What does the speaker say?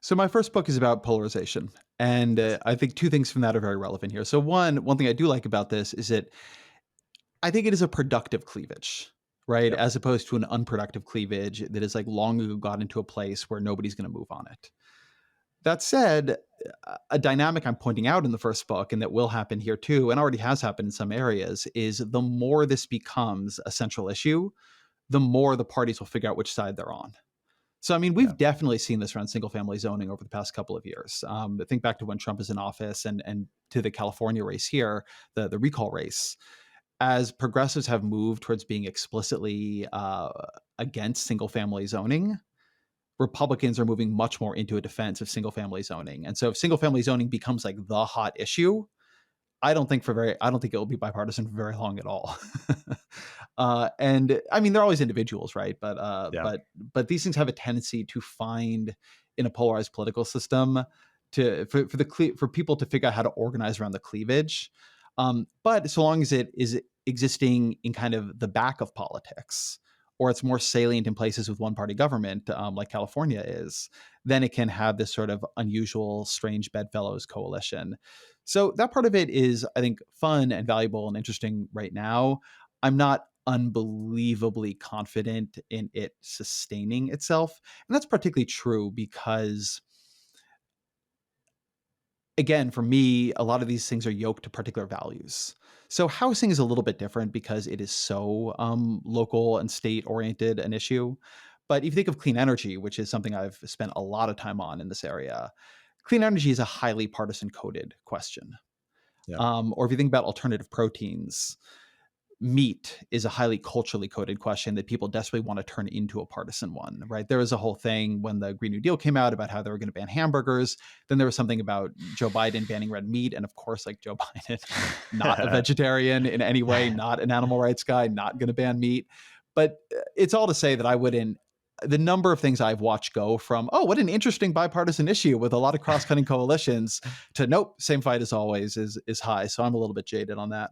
So my first book is about polarization, and Yes. I think two things from that are very relevant here. So one thing I do like about this is that I think it is a productive cleavage, right? Yep. As opposed to an unproductive cleavage that is like long ago got into a place where nobody's going to move on it. That said, a dynamic I'm pointing out in the first book, and that will happen here too, and already has happened in some areas, is the more this becomes a central issue, the more the parties will figure out which side they're on. So, I mean, Yeah. we've definitely seen this around single family zoning over the past couple of years. Think back to when Trump is in office and to the California race here, the recall race. As progressives have moved towards being explicitly against single family zoning, Republicans are moving much more into a defense of single family zoning. And so, if single family zoning becomes like the hot issue, I don't think it will be bipartisan for very long at all. And I mean, they're always individuals, right? Yeah. But these things have a tendency to find in a polarized political system for people to figure out how to organize around the cleavage. But so long as it is existing in kind of the back of politics, or it's more salient in places with one party government, like California is, then it can have this sort of unusual, strange bedfellows coalition. So that part of it is, I think, fun and valuable and interesting right now. I'm not unbelievably confident in it sustaining itself. And that's particularly true because, again, for me, a lot of these things are yoked to particular values. So housing is a little bit different because it is so local and state oriented an issue. But if you think of clean energy, which is something I've spent a lot of time on in this area, clean energy is a highly partisan coded question. Yeah. Or if you think about alternative proteins, meat is a highly culturally coded question that people desperately want to turn into a partisan one, right? There was a whole thing when the Green New Deal came out about how they were going to ban hamburgers. Then there was something about Joe Biden banning red meat. And of course, like Joe Biden, not a vegetarian in any way, not an animal rights guy, not going to ban meat. But it's all to say that I wouldn't. The number of things I've watched go from, oh, what an interesting bipartisan issue with a lot of cross cutting coalitions to nope, same fight as always is high. So I'm a little bit jaded on that.